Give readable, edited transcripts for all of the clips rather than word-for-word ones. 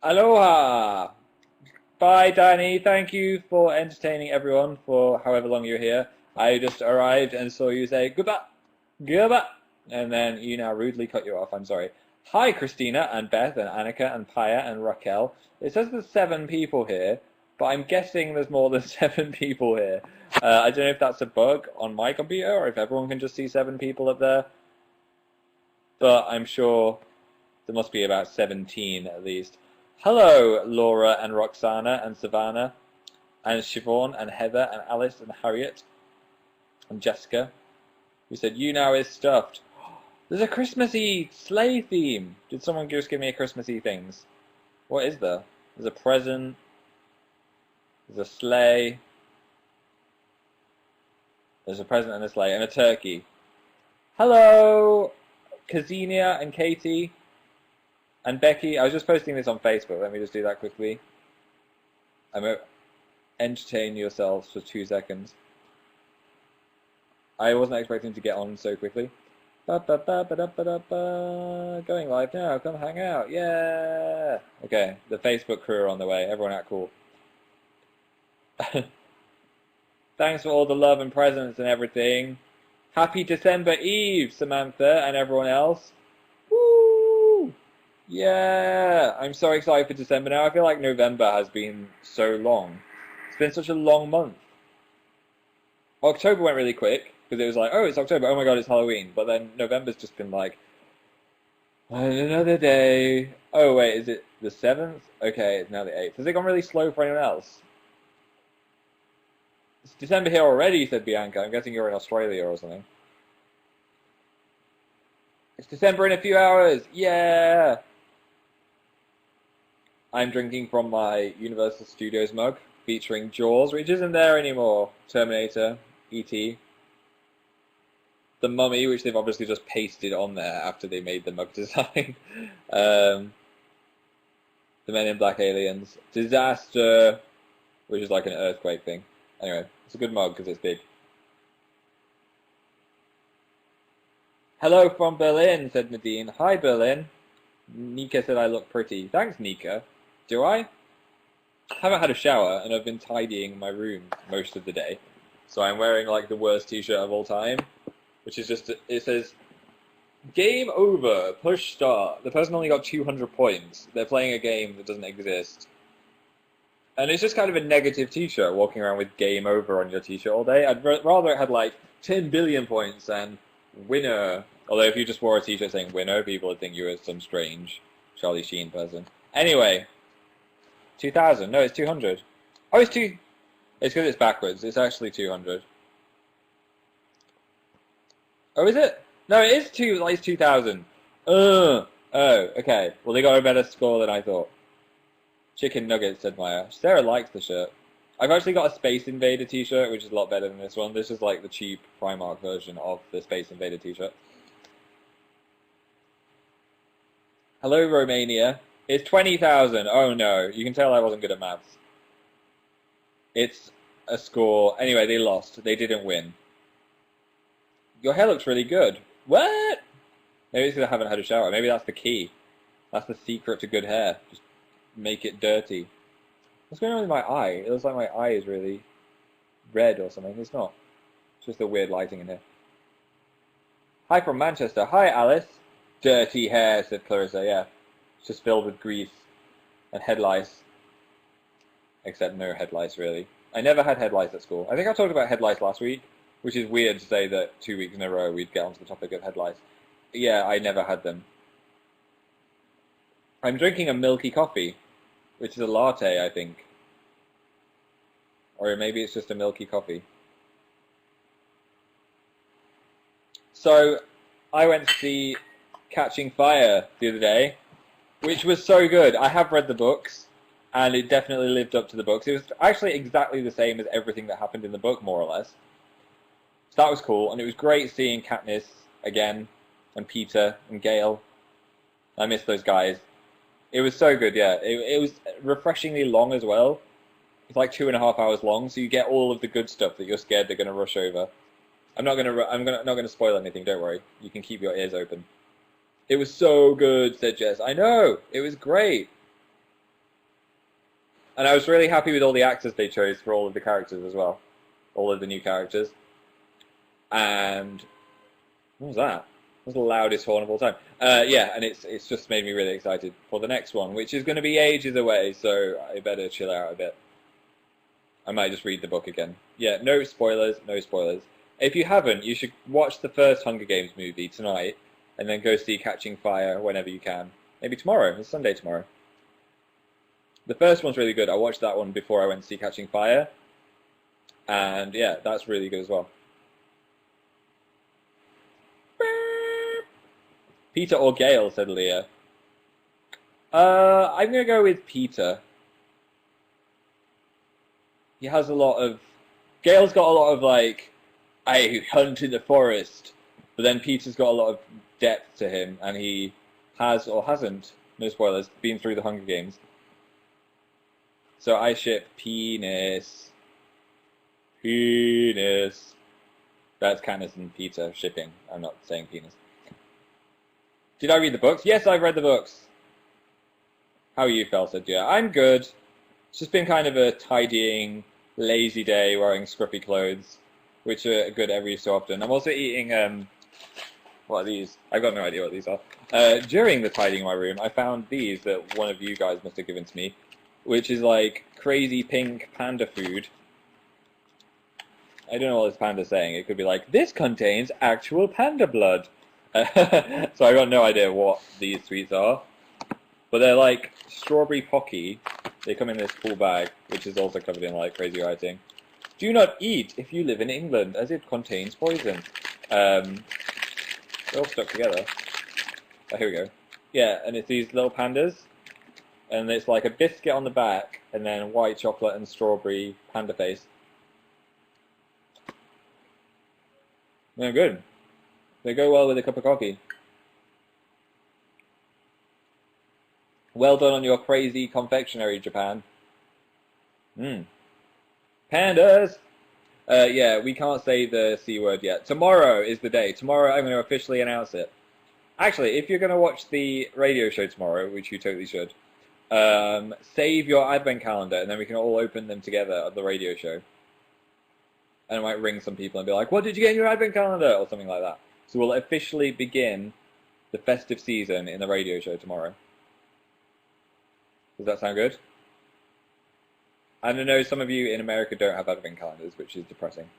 Aloha! Bye, Danny. Thank you for entertaining everyone for however long you're here. I just arrived and saw you say goodbye, goodbye, and then you now rudely cut you off. I'm sorry. Hi, Christina and Beth and Annika and Paya and Raquel. It says there's 7 people here, but I'm guessing there's more than 7 people here. I don't know if that's a bug on my computer or if everyone can just see 7 people up there, but I'm sure there must be about 17 at least. Hello, Laura and Roxana and Savannah and Siobhan and Heather and Alice and Harriet and Jessica. We said YouNow is stuffed. There's a Christmassy sleigh theme. Did someone just give me a Christmassy things? What is there? There's a present. There's a sleigh. There's a present and a sleigh and a turkey. Hello, Kazinia and Katie. And Becky, I was just posting this on Facebook. Let me just do that quickly. Entertain yourselves for 2 seconds. I wasn't expecting to get on so quickly. Going live now. Come hang out. Yeah. Okay, the Facebook crew are on the way. Everyone act cool. Thanks for all the love and presents and everything. Happy December Eve, Samantha and everyone else. Yeah, I'm so excited for December now. I feel like November has been so long. It's been such a long month. October went really quick, because it was like, oh, it's October, oh my god, it's Halloween. But then November's just been like, another day. Oh wait, is it the 7th? Okay, it's now the 8th. Has it gone really slow for anyone else? It's December here already, said Bianca. I'm guessing you're in Australia or something. It's December in a few hours. Yeah! I'm drinking from my Universal Studios mug featuring Jaws, which isn't there anymore. Terminator, E.T. The Mummy, which they've obviously just pasted on there after they made the mug design. The Men in Black Aliens. Disaster, which is like an earthquake thing. Anyway, it's a good mug because it's big. Hello from Berlin, said Nadine. Hi, Berlin. Nika said I look pretty. Thanks, Nika. Do I? I haven't had a shower, and I've been tidying my room most of the day. So I'm wearing, like, the worst t-shirt of all time, which is just, it says, game over, push start. The person only got 200 points. They're playing a game that doesn't exist. And it's just kind of a negative t-shirt, walking around with game over on your t-shirt all day. I'd rather it had, like, 10 billion points and winner. Although if you just wore a t-shirt saying winner, people would think you were some strange Charlie Sheen person. Anyway, 2,000. No, it's 200. Oh, it's 2... It's because it's backwards. It's actually 200. Oh, is it? No, it is 2. Like, it's 2,000. Oh, okay. Well, they got a better score than I thought. Chicken nuggets, said Maya. Sarah likes the shirt. I've actually got a Space Invader t-shirt, which is a lot better than this one. This is like the cheap Primark version of the Space Invader t-shirt. Hello, Romania. It's 20,000. Oh no, you can tell I wasn't good at maths. It's a score. Anyway, they lost. They didn't win. Your hair looks really good. What? Maybe it's because I haven't had a shower. Maybe that's the key. That's the secret to good hair. Just make it dirty. What's going on with my eye? It looks like my eye is really red or something. It's not. It's just the weird lighting in here. Hi from Manchester. Hi, Alice. Dirty hair, said Clarissa. Yeah. It's just filled with grease and head lice. Except no head lice, really. I never had head lice at school. I think I talked about head lice last week, which is weird to say that 2 weeks in a row we'd get onto the topic of head lice. Yeah, I never had them. I'm drinking a milky coffee, which is a latte, I think. Or maybe it's just a milky coffee. So, I went to see Catching Fire the other day, which was so good. I have read the books, and it definitely lived up to the books. It was actually exactly the same as everything that happened in the book, more or less. So that was cool, and it was great seeing Katniss again, and Peter, and Gale. I miss those guys. It was so good, yeah. It was refreshingly long as well. It's like 2.5 hours long, so you get all of the good stuff that you're scared they're going to rush over. I'm not gonna spoil anything. Don't worry. You can keep your ears open. It was so good, said Jess. I know. It was great. And I was really happy with all the actors they chose for all of the characters as well. All of the new characters. And what was that? That was the loudest horn of all time. Yeah, and it's just made me really excited for the next one, which is going to be ages away, so I better chill out a bit. I might just read the book again. Yeah, no spoilers, no spoilers. If you haven't, you should watch the first Hunger Games movie tonight, and then go see Catching Fire whenever you can. Maybe tomorrow. It's Sunday tomorrow. The first one's really good. I watched that one before I went to see Catching Fire. And yeah, that's really good as well. Peter or Gale, said Leah. I'm going to go with Peter. He has a lot of... Gale's got a lot of, like, I hunt in the forest. But then Peter's got a lot of depth to him, and he has, or hasn't, no spoilers, been through the Hunger Games. So I ship Penis. Penis. That's Candace and Peter shipping. I'm not saying penis. Did I read the books? Yes, I've read the books. How are you, Phil? Said, yeah, I'm good. It's just been kind of a tidying, lazy day wearing scruffy clothes, which are good every so often. I'm also eating, what are these? I've got no idea what these are. During the tidying my room, I found these that one of you guys must have given to me, which is like crazy pink panda food. I don't know what this panda's saying. It could be like, this contains actual panda blood. So I got no idea what these sweets are. But they're like strawberry pocky. They come in this cool bag, which is also covered in like crazy writing. Do not eat if you live in England, as it contains poison. They're all stuck together. Oh, here we go. Yeah, and it's these little pandas. And it's like a biscuit on the back, and then white chocolate and strawberry panda face. They're good. They go well with a cup of coffee. Well done on your crazy confectionary, Japan. Pandas! Yeah, we can't say the C word yet. Tomorrow is the day. Tomorrow I'm going to officially announce it. Actually, if you're going to watch the radio show tomorrow, which you totally should, save your advent calendar, and then we can all open them together at the radio show. And I might ring some people and be like, what did you get in your advent calendar? Or something like that. So we'll officially begin the festive season in the radio show tomorrow. Does that sound good? I don't know, some of you in America don't have advent calendars, which is depressing.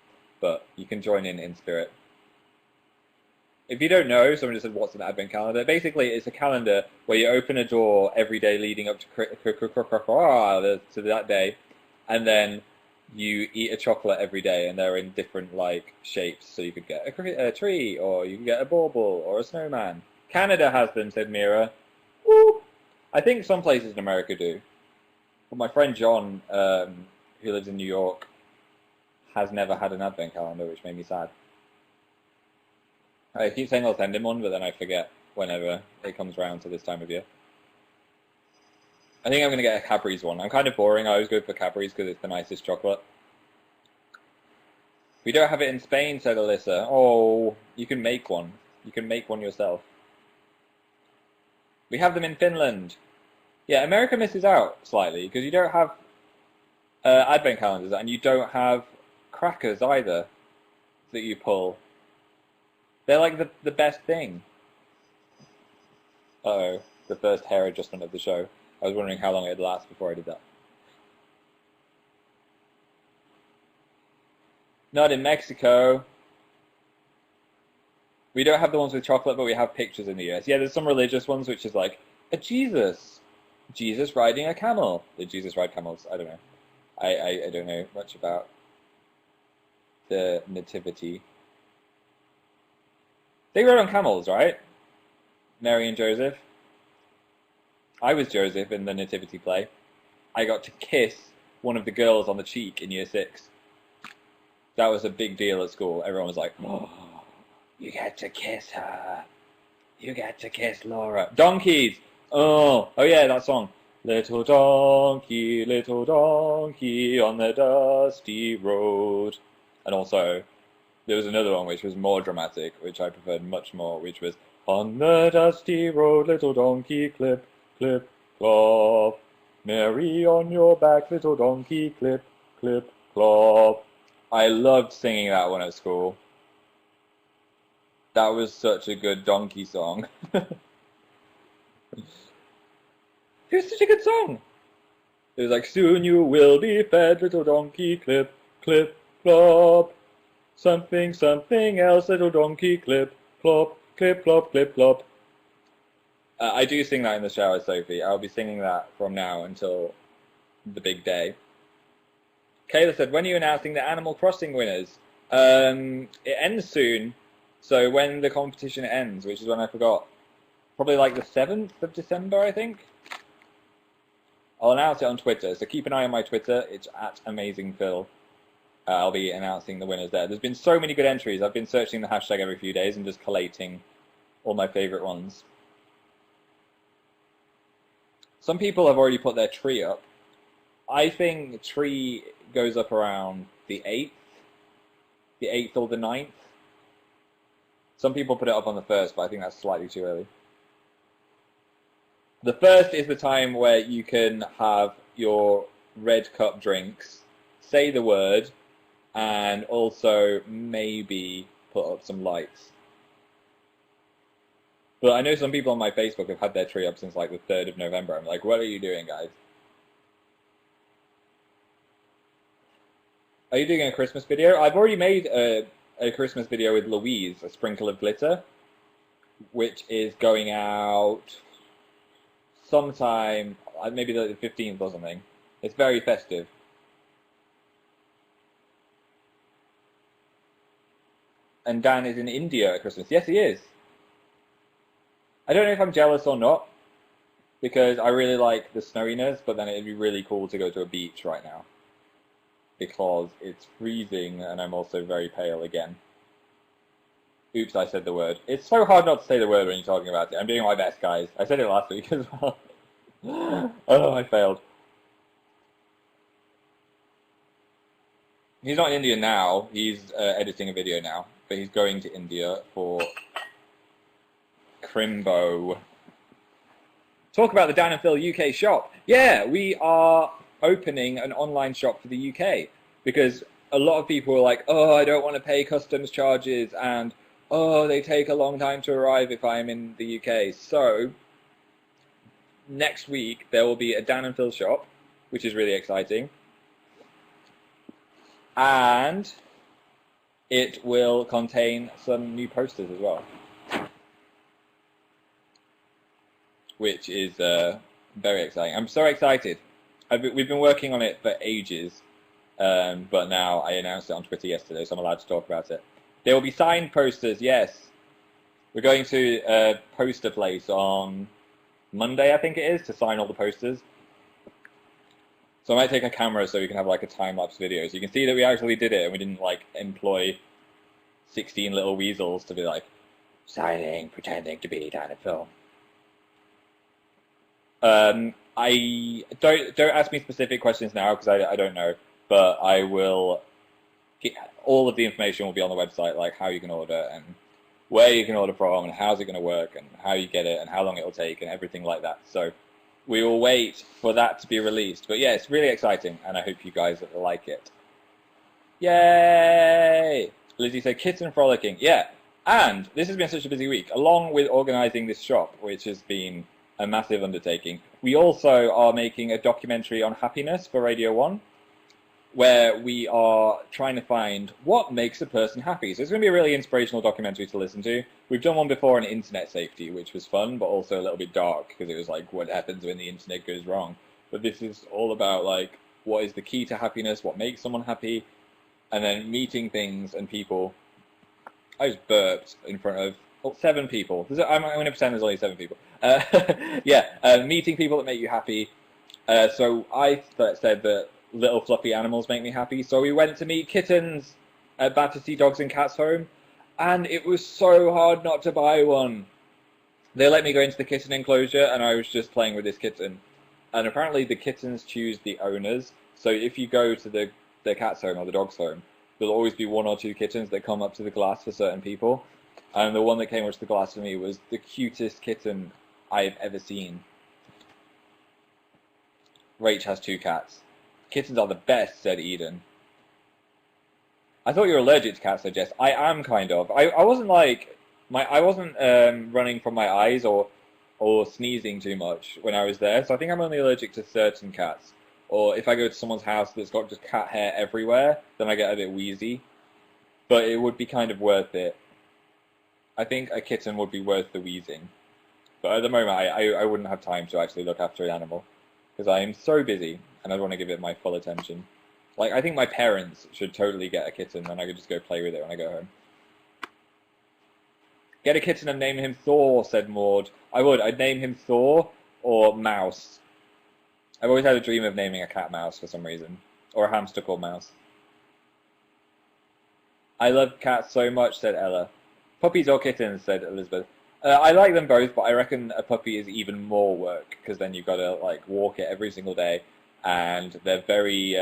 But you can join in spirit. If you don't know, someone just said, what's an advent calendar? Basically, it's a calendar where you open a door every day leading up to that day. And then you eat a chocolate every day, and they're in different like shapes. So you could get a tree, or you could get a bauble, or a snowman. Canada has them, said Mira. Woo! I think some places in America do. But my friend John, who lives in New York, has never had an advent calendar, which made me sad. I keep saying I'll send him one, but then I forget whenever it comes around to this time of year. I think I'm going to get a Cadbury's one. I'm kind of boring. I always go for Cadbury's because it's the nicest chocolate. We don't have it in Spain, said Alyssa. Oh, you can make one. You can make one yourself. We have them in Finland. Yeah, America misses out slightly because you don't have advent calendars, and you don't have crackers either that you pull. They're like the best thing. Uh-oh, the first hair adjustment of the show. I was wondering how long it'd last before I did that. Not in Mexico. We don't have the ones with chocolate, but we have pictures in the US. Yeah, there's some religious ones, which is like a Jesus. Jesus riding a camel. Did Jesus ride camels? I don't know. I don't know much about the nativity. They rode on camels, right? Mary and Joseph. I was Joseph in the nativity play. I got to kiss one of the girls on the cheek in year 6. That was a big deal at school. Everyone was like, oh, you get to kiss her. You get to kiss Laura. Donkeys! Oh yeah, that song. Little donkey on the dusty road. And also, there was another one which was more dramatic, which I preferred much more, which was, on the dusty road, little donkey, clip, clip, clop. Mary on your back, little donkey, clip, clip, clop. I loved singing that one at school. That was such a good donkey song. It was such a good song. It was like, soon you will be fed, little donkey, clip, clip, clop. Something, something else, little donkey, clip, clop, clip, clop, clip, clop. I do sing that in the shower, Sophie. I'll be singing that from now until the big day. Kayla said, when are you announcing the Animal Crossing winners? It ends soon, so when the competition ends, which is when I forgot, probably like the 7th of December, I think. I'll announce it on Twitter, so keep an eye on my Twitter. It's at AmazingPhil. I'll be announcing the winners there. There's been so many good entries. I've been searching the hashtag every few days and just collating all my favorite ones. Some people have already put their tree up. I think the tree goes up around the 8th or the 9th. Some people put it up on the 1st, but I think that's slightly too early. The 1st is the time where you can have your red cup drinks, say the word, and also maybe put up some lights. But I know some people on my Facebook have had their tree up since like the 3rd of November. I'm like, what are you doing, guys? Are you doing a Christmas video? I've already made a Christmas video with Louise, A Sprinkle of Glitter, which is going out sometime, maybe the 15th or something. It's very festive. And Dan is in India at Christmas. Yes, he is. I don't know if I'm jealous or not, because I really like the snowiness, but then it'd be really cool to go to a beach right now, because it's freezing and I'm also very pale again. Oops, I said the word. It's so hard not to say the word when you're talking about it. I'm doing my best, guys. I said it last week as well. Oh, I failed. He's not in India now. He's editing a video now, but he's going to India for Crimbo. Talk about the Dan and Phil UK shop. Yeah, we are opening an online shop for the UK, because a lot of people were like, oh, I don't want to pay customs charges, and oh, they take a long time to arrive if I'm in the UK. So next week there will be a Dan and Phil shop, which is really exciting, and it will contain some new posters as well, which is very exciting. I'm so excited. We've been working on it for ages, but now I announced it on Twitter yesterday, so I'm allowed to talk about it. There will be signed posters, yes. We're going to a poster place on Monday, I think it is, to sign all the posters. So I might take a camera so we can have like a time-lapse video, so you can see that we actually did it and we didn't like employ 16 little weasels to be like, signing, pretending to be Dan and Phil. I don't ask me specific questions now because I don't know, but I will get, all of the information will be on the website, like how you can order and where you can order from and how's it going to work and how you get it and how long it will take and everything like that. So we will wait for that to be released. But yeah, it's really exciting and I hope you guys like it. Yay! Lizzie said kitten frolicking. Yeah, and this has been such a busy week, along with organising this shop, which has been a massive undertaking. We also are making a documentary on happiness for Radio 1, where we are trying to find what makes a person happy. So it's going to be a really inspirational documentary to listen to. We've done one before on internet safety, which was fun, but also a little bit dark, because it was like, what happens when the internet goes wrong? But this is all about, like, what is the key to happiness, what makes someone happy, and then meeting things and people. I just burped in front of 7 people. I'm going to pretend there's only 7 people. Meeting people that make you happy. So I said that little fluffy animals make me happy. So we went to meet kittens at Battersea Dogs and Cats Home, and it was so hard not to buy one. They let me go into the kitten enclosure, and I was just playing with this kitten. And apparently the kittens choose the owners. So if you go to the cat's home or the dog's home, there'll always be 1 or 2 kittens that come up to the glass for certain people. And the one that came up to the glass for me was the cutest kitten I've ever seen. Rach has 2 cats. Kittens are the best, said Eden. I thought you were allergic to cats, said Jess. I am kind of. I wasn't like I wasn't running from my eyes or sneezing too much when I was there. So I think I'm only allergic to certain cats. Or if I go to someone's house that's got just cat hair everywhere, then I get a bit wheezy. But it would be kind of worth it. I think a kitten would be worth the wheezing. But at the moment, I wouldn't have time to actually look after an animal. Because I am so busy, and I want to give it my full attention. Like, I think my parents should totally get a kitten, and I could just go play with it when I go home. Get a kitten and name him Thor, said Maud. I would. I'd name him Thor or Mouse. I've always had a dream of naming a cat Mouse for some reason. Or a hamster called Mouse. I love cats so much, said Ella. Puppies or kittens, said Elizabeth. I like them both, but I reckon a puppy is even more work, because then you've got to like walk it every single day, and they're very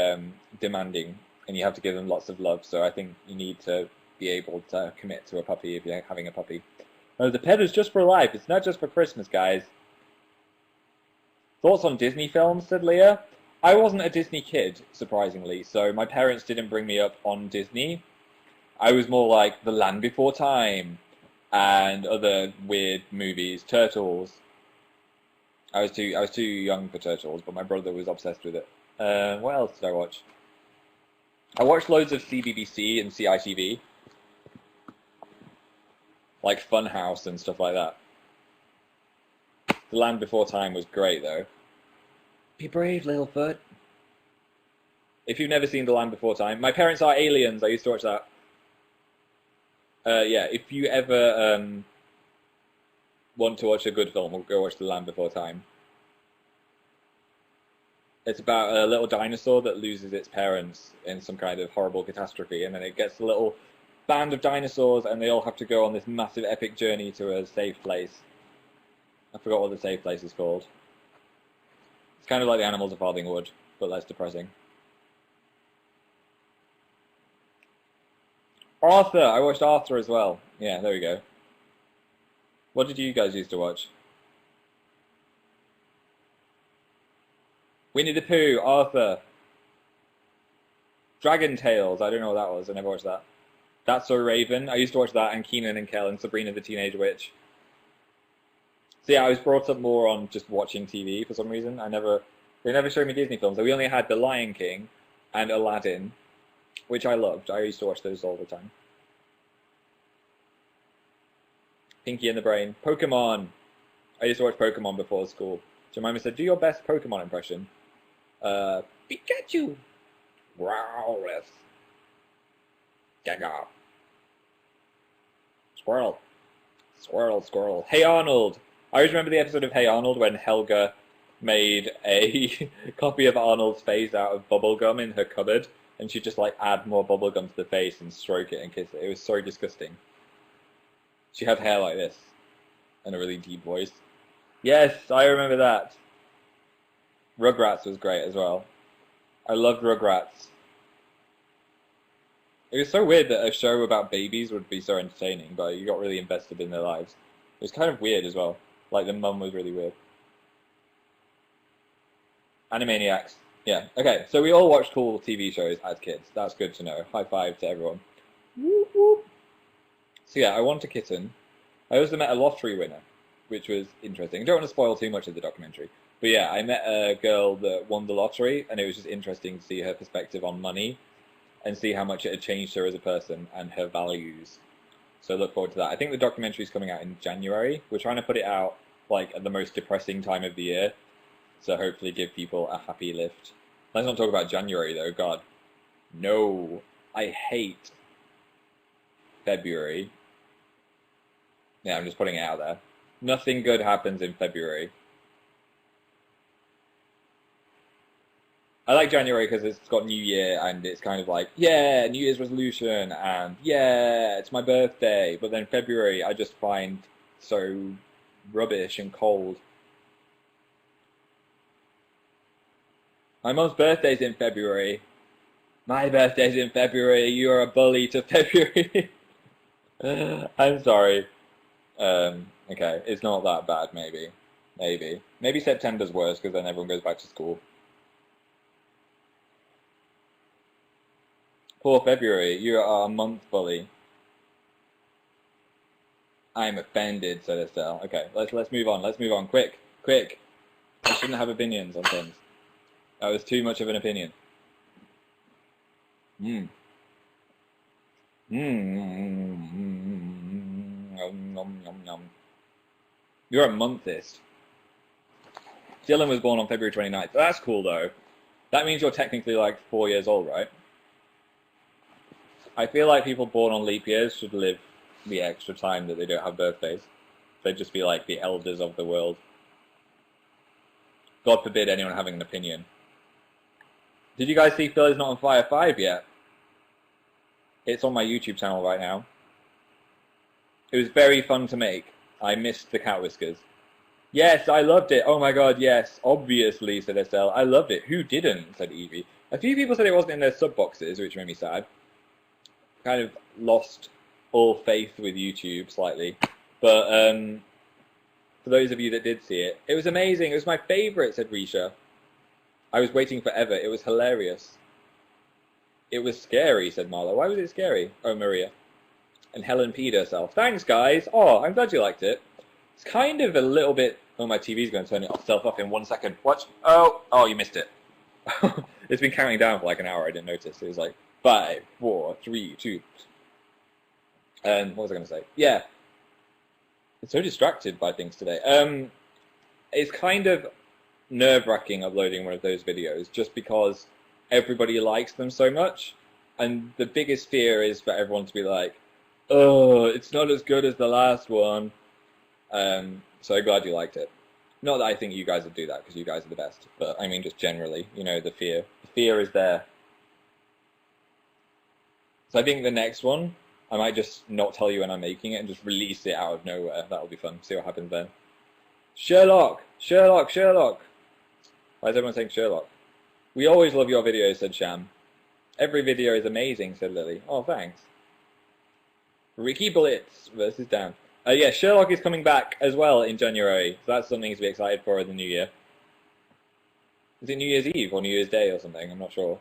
demanding, and you have to give them lots of love, so I think you need to be able to commit to a puppy if you're having a puppy. The pet is just for life, it's not just for Christmas, guys. Thoughts on Disney films, said Leah. I wasn't a Disney kid, surprisingly, so my parents didn't bring me up on Disney. I was more like The Land Before Time, and other weird movies, Turtles. I was too young for Turtles, but my brother was obsessed with it. What else did I watch? I watched loads of CBBC and CITV, like Funhouse and stuff like that. The Land Before Time was great, though. Be brave, Littlefoot. If you've never seen The Land Before Time, My Parents Are Aliens. I used to watch that. Yeah, if you ever want to watch a good film, we'll go watch The Land Before Time. It's about a little dinosaur that loses its parents in some kind of horrible catastrophe, and then it gets a little band of dinosaurs, and they all have to go on this massive epic journey to a safe place. I forgot what the safe place is called. It's kind of like The Animals of Farthing Wood, but less depressing. Arthur! I watched Arthur as well. Yeah, there we go. What did you guys used to watch? Winnie the Pooh, Arthur. Dragon Tales, I don't know what that was, I never watched that. That's So Raven, I used to watch that, and Kenan and Kel and Sabrina the Teenage Witch. So yeah, I was brought up more on just watching TV for some reason. They never showed me Disney films. We only had The Lion King and Aladdin, which I loved. I used to watch those all the time. Pinky and the Brain. Pokemon. I used to watch Pokemon before school. Jemima said, do your best Pokemon impression. Pikachu. Growlithe. Gaga. Squirrel. Squirrel. Hey Arnold. I always remember the episode of Hey Arnold when Helga made a copy of Arnold's face out of bubblegum in her cupboard, and she'd just like add more bubblegum to the face and stroke it and kiss it. It was so disgusting. She had hair like this and a really deep voice. Yes, I remember that. Rugrats was great as well. I loved Rugrats. It was so weird that a show about babies would be so entertaining, but you got really invested in their lives. It was kind of weird as well. Like, the mum was really weird. Animaniacs. Yeah, okay, so we all watched cool TV shows as kids. That's good to know. High five to everyone. Whoop, whoop. So yeah, I want a kitten. I also met a lottery winner, which was interesting. I don't want to spoil too much of the documentary. But yeah, I met a girl that won the lottery, and it was just interesting to see her perspective on money and see how much it had changed her as a person and her values. So look forward to that. I think the documentary is coming out in January. We're trying to put it out like at the most depressing time of the year, so hopefully give people a happy lift. Let's not talk about January though, God. No, I hate February. Yeah, I'm just putting it out there. Nothing good happens in February. I like January because it's got New Year and it's kind of like, yeah, New Year's resolution and yeah, it's my birthday. But then February I just find so rubbish and cold. My mum's birthday's in February. My birthday's in February. You're a bully to February. I'm sorry. Okay, it's not that bad, maybe. Maybe September's worse because then everyone goes back to school. Poor February, you are a month bully. I'm offended, said Estelle. Okay, let's move on. Let's move on. Quick, quick. I shouldn't have opinions on things. That was too much of an opinion. Mmm. You're a monthist. Dylan was born on February 29th. That's cool, though. That means you're technically like 4 years old, right? I feel like people born on leap years should live the extra time that they don't have birthdays. They'd just be like the elders of the world. God forbid anyone having an opinion. Did you guys see Phil is not on Fire 5 yet? It's on my YouTube channel right now. It was very fun to make. I missed the cat whiskers. Yes, I loved it. Oh my god, yes. Obviously, said Estelle. I loved it. Who didn't, said Evie. A few people said it wasn't in their sub boxes, which made me sad. Kind of lost all faith with YouTube slightly. But for those of you that did see it, it was amazing. It was my favourite, said Risha. I was waiting forever. It was hilarious. It was scary, said Marla. Why was it scary? Oh, Maria. And Helen peed herself. Thanks, guys. Oh, I'm glad you liked it. It's kind of a little bit... Oh, my TV's going to turn itself off in 1 second. Watch. Oh, you missed it. It's been counting down for like an hour. I didn't notice. It was like 5, 4, 3, 2. What was I going to say? Yeah. I'm so distracted by things today. It's kind of nerve-wracking uploading one of those videos just because everybody likes them so much, and the biggest fear is for everyone to be like, oh, it's not as good as the last one. So I'm glad you liked it. Not that I think you guys would do that, because you guys are the best, but I mean just generally, you know, the fear. The fear is there. So I think the next one, I might just not tell you when I'm making it and just release it out of nowhere. That'll be fun. See what happens then. Sherlock! Sherlock! Sherlock! Why is everyone saying Sherlock? We always love your videos, said Sham. Every video is amazing, said Lily. Oh, thanks. Ricky Blitz versus Dan. Yeah, Sherlock is coming back as well in January, so that's something to be excited for in the new year. Is it New Year's Eve or New Year's Day or something? I'm not sure.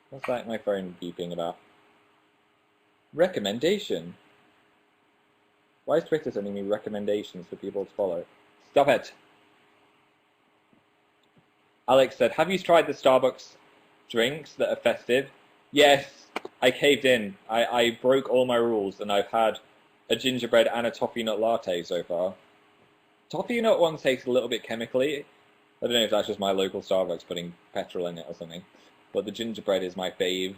What's that my phone beeping about? Recommendation. Why is Twitter sending me recommendations for people to follow? Stop it! Alex said, have you tried the Starbucks drinks that are festive? Yes, I caved in. I broke all my rules, and I've had a gingerbread and a toffee nut latte so far. Toffee nut one tastes a little bit chemically. I don't know if that's just my local Starbucks putting petrol in it or something. But the gingerbread is my fave.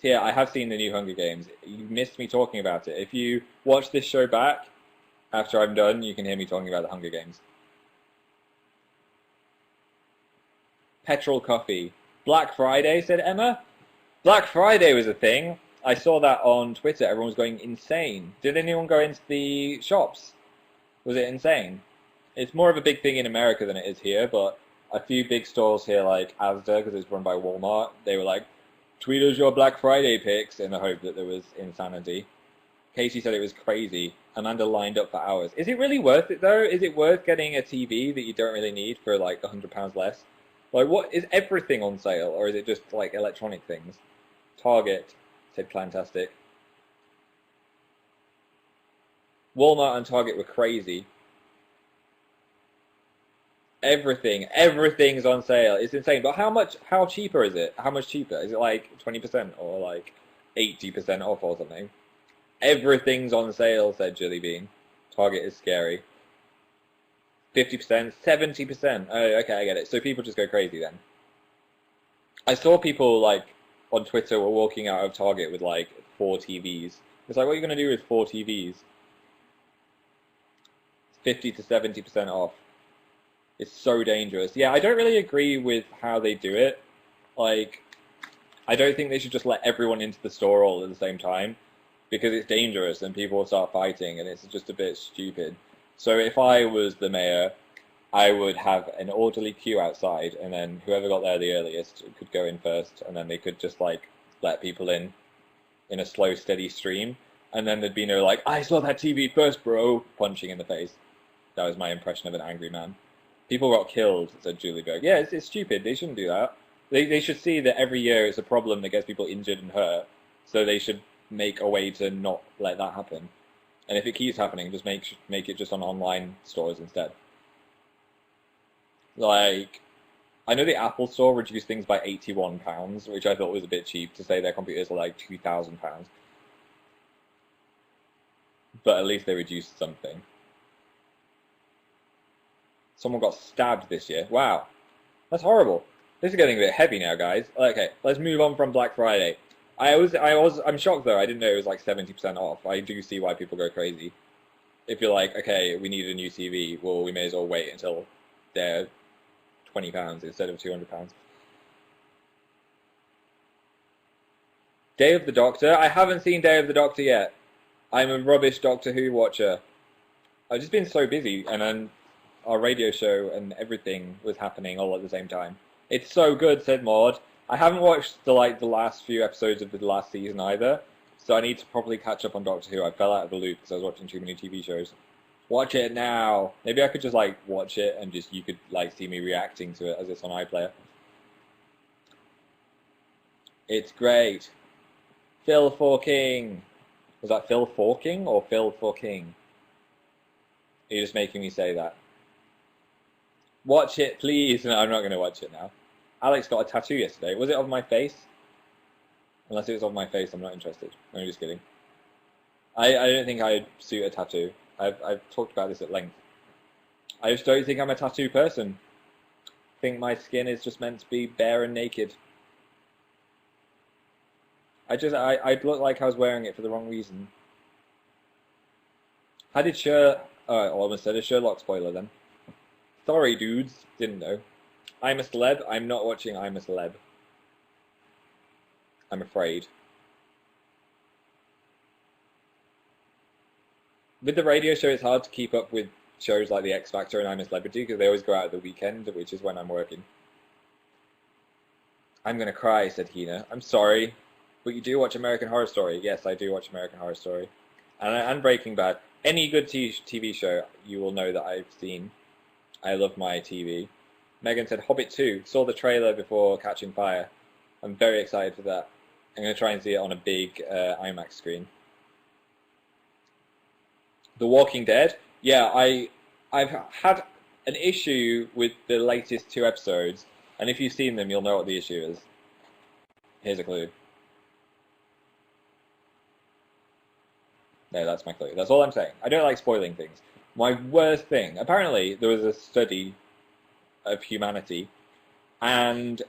So yeah, I have seen the new Hunger Games. You missed me talking about it. If you watch this show back, after I'm done, you can hear me talking about the Hunger Games. Petrol coffee. Black Friday, said Emma. Black Friday was a thing. I saw that on Twitter. Everyone was going insane. Did anyone go into the shops? Was it insane? It's more of a big thing in America than it is here, but a few big stores here, like Asda, because it's run by Walmart, they were like, tweet us your Black Friday pics, in the hope that there was insanity. Casey said it was crazy. Amanda lined up for hours. Is it really worth it, though? Is it worth getting a TV that you don't really need for, like, £100 less? Like, what, is everything on sale, or is it just, like, electronic things? Target, said Clantastic. Walmart and Target were crazy. Everything's on sale. It's insane. But how cheaper is it? How much cheaper? Is it like 20% or like 80% off or something? Everything's on sale, said Jilly Bean. Target is scary. 50%, 70%. Oh, okay, I get it. So people just go crazy then. I saw people like on Twitter were walking out of Target with like 4 TVs. It's like, what are you going to do with 4 TVs? 50 to 70% off. It's so dangerous. Yeah, I don't really agree with how they do it. Like, I don't think they should just let everyone into the store all at the same time, because it's dangerous and people will start fighting and it's just a bit stupid. So if I was the mayor, I would have an orderly queue outside, and then whoever got there the earliest could go in first, and then they could just, like, let people in a slow, steady stream, and then there'd be no, like, I saw that TV first, bro, punching in the face. That was my impression of an angry man. People got killed, said Julie Berg. Yeah, it's stupid. They shouldn't do that. They should see that every year it's a problem that gets people injured and hurt, so they should make a way to not let that happen. And if it keeps happening, just make it just on online stores instead. Like, I know the Apple Store reduced things by £81, which I thought was a bit cheap to say their computers are like £2,000. But at least they reduced something. Someone got stabbed this year. Wow, that's horrible. This is getting a bit heavy now, guys. Okay, let's move on from Black Friday. I'm shocked though. I didn't know it was like 70% off. I do see why people go crazy. If you're like, okay, we need a new TV, well, we may as well wait until they're £20 instead of £200. Day of the Doctor. I haven't seen Day of the Doctor yet. I'm a rubbish Doctor Who watcher. I've just been so busy, and then our radio show and everything was happening all at the same time. It's so good, said Maud. I haven't watched the last few episodes of the last season either, so I need to probably catch up on Doctor Who. I fell out of the loop because I was watching too many TV shows. Watch it now. Maybe I could just watch it and you could see me reacting to it as it's on iPlayer. It's great. Phil Forking. Was that Phil Forking or Phil Forking? You're just making me say that. Watch it, please. No, I'm not going to watch it now. Alex got a tattoo yesterday. Was it of my face? Unless it was of my face, I'm not interested. I'm just kidding. I don't think I'd suit a tattoo. I've talked about this at length. I just don't think I'm a tattoo person. I think my skin is just meant to be bare and naked. I'd look like I was wearing it for the wrong reason. How did I almost said a Sherlock spoiler then. Sorry, dudes. Didn't know. I'm a Celeb. I'm not watching I'm a Celeb. I'm afraid. With the radio show, it's hard to keep up with shows like The X Factor and I'm a Celebrity because they always go out at the weekend, which is when I'm working. I'm going to cry, said Hina. I'm sorry, but you do watch American Horror Story. Yes, I do watch American Horror Story. And Breaking Bad. Any good TV show, you will know that I've seen. I love my TV. Megan said, Hobbit 2. Saw the trailer before Catching Fire. I'm very excited for that. I'm going to try and see it on a big IMAX screen. The Walking Dead. Yeah, I've had an issue with the latest 2 episodes, and if you've seen them, you'll know what the issue is. Here's a clue. No, that's my clue. That's all I'm saying. I don't like spoiling things. My worst thing, apparently there was a study of humanity, and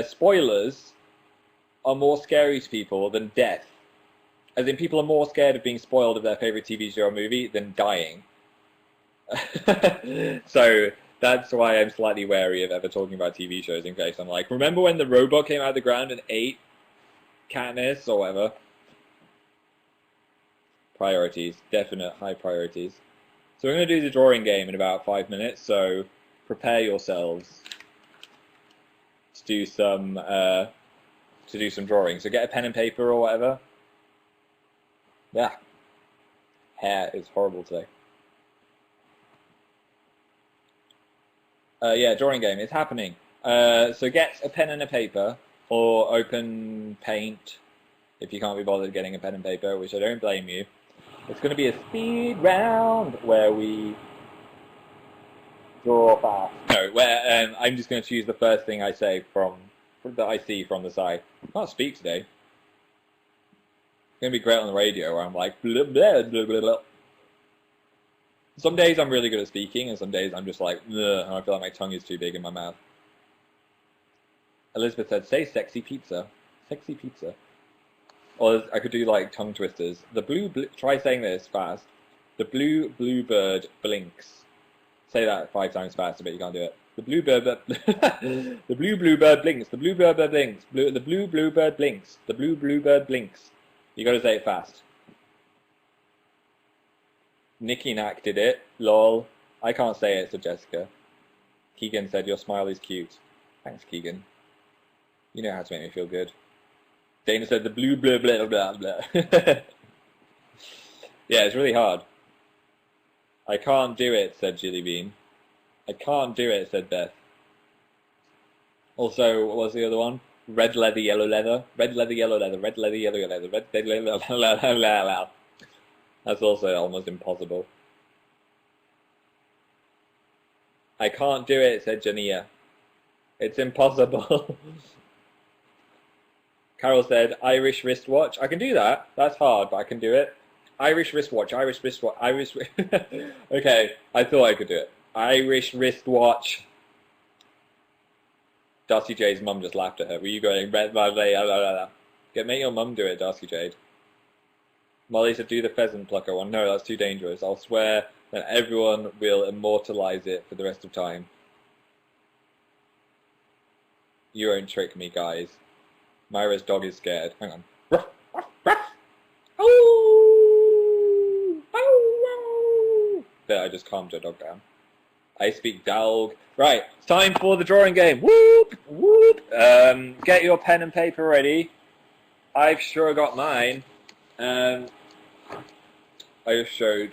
spoilers are more scary to people than death. As in, people are more scared of being spoiled of their favourite TV show or movie than dying. So that's why I'm slightly wary of ever talking about TV shows in case I'm like, remember when the robot came out of the ground and ate Katniss or whatever? Priorities. Definite high priorities. So we're going to do the drawing game in about 5 minutes, so prepare yourselves to do some drawing. So get a pen and paper or whatever. Yeah. Hair is horrible today. Yeah, drawing game. It's happening. So get a pen and a paper, or open Paint if you can't be bothered getting a pen and paper, which I don't blame you. It's going to be a speed round where we draw fast. No, where I'm just going to choose the first thing I say that I see from the side. I can't speak today. It's going to be great on the radio where I'm like, blah, blah, blah, blah, blah. Some days I'm really good at speaking, and some days I'm just like, ugh, and I feel like my tongue is too big in my mouth. Elizabeth said, say sexy pizza. Sexy pizza. Or I could do like tongue twisters. Try saying this fast. The bluebird blinks. Say that 5 times fast, I bet you can't do it. The bluebird the bluebird blinks. The bluebird blinks. The bluebird blinks. The bluebird blinks. You got to say it fast. Nicky Knack did it. Lol. I can't say it, said Jessica. Keegan said, your smile is cute. Thanks, Keegan. You know how to make me feel good. Dana said, the blue blah blah blah blah. Yeah, it's really hard. I can't do it, said Jilly Bean. I can't do it, said Beth. Also, what was the other one? Red leather, yellow leather. Red leather, yellow leather. Red leather, yellow leather. Red leather, yellow leather. That's also almost impossible. I can't do it, said Jania. It's impossible. Carol said, Irish wristwatch. I can do that. That's hard, but I can do it. Irish wristwatch, Irish wristwatch, Irish... Okay, I thought I could do it. Irish wristwatch. Darcy Jade's mum just laughed at her. Were you going, red, make your mum do it, Darcy Jade. Molly said, do the pheasant plucker one. No, that's too dangerous. I'll swear that everyone will immortalize it for the rest of time. You won't trick me, guys. Myra's dog is scared. Hang on. Ruff, ruff, ruff. Oh! Oh! There, I just calmed her dog down. I speak dog. Right, it's time for the drawing game. Whoop! Whoop! Get your pen and paper ready. I've sure got mine. I just showed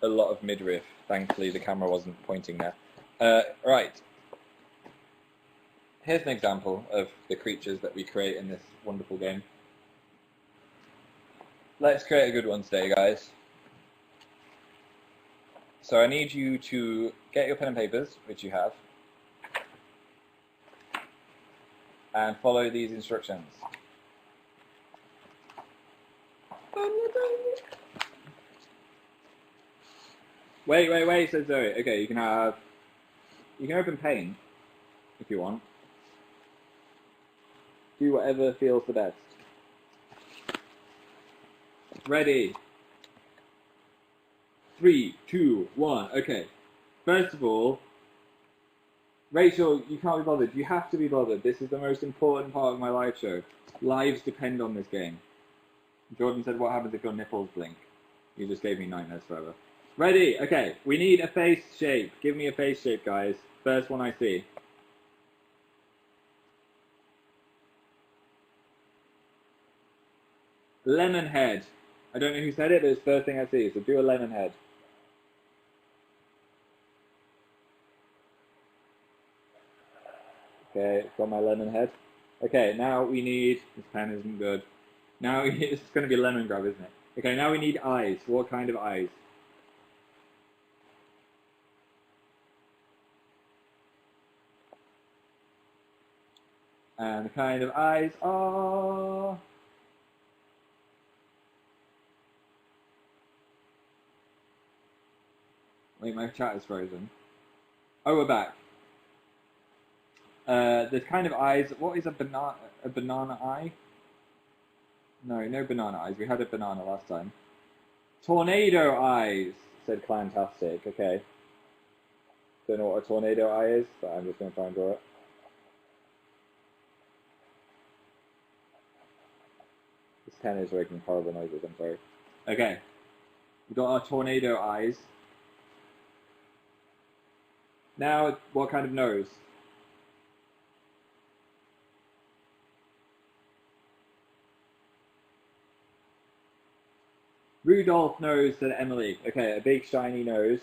a lot of midriff. Thankfully, the camera wasn't pointing there. Right. Here's an example of the creatures that we create in this wonderful game. Let's create a good one today, guys. So I need you to get your pen and papers, which you have, and follow these instructions. Wait, says Zoe. Okay, you can open paint if you want. Do whatever feels the best. Ready. 3, 2, 1. Okay. First of all, Rachel, you can't be bothered. You have to be bothered. This is the most important part of my live show. Lives depend on this game. Jordan said, what happens if your nipples blink? You just gave me nightmares forever. Ready? Okay. We need a face shape. Give me a face shape, guys. First one I see. Lemon head. I don't know who said it, but it's the first thing I see. So do a lemon head. Okay, got my lemon head. Okay, now we need... This pen isn't good. Now it's going to be lemon grab, isn't it? Okay, now we need eyes. What kind of eyes? And the kind of eyes are... Wait, my chat is frozen. Oh, we're back. The kind of eyes... What is a banana eye? No banana eyes. We had a banana last time. Tornado eyes, said Clantastic. Okay. Don't know what a tornado eye is, but I'm just going to try and draw it. This pen is making horrible noises, I'm sorry. Okay. We've got our tornado eyes. Now, what kind of nose? Rudolph nose, said Emily. Okay, a big shiny nose.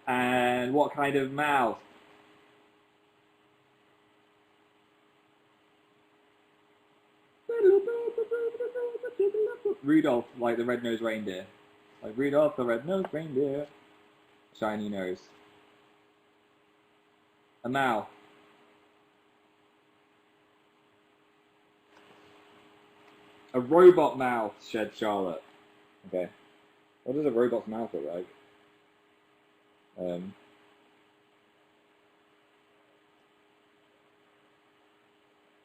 And what kind of mouth? Rudolph, like the red-nosed reindeer. Like Rudolph the red-nosed reindeer. Shiny nose. A mouth. A robot mouth, said Charlotte. Okay. What does a robot's mouth look like?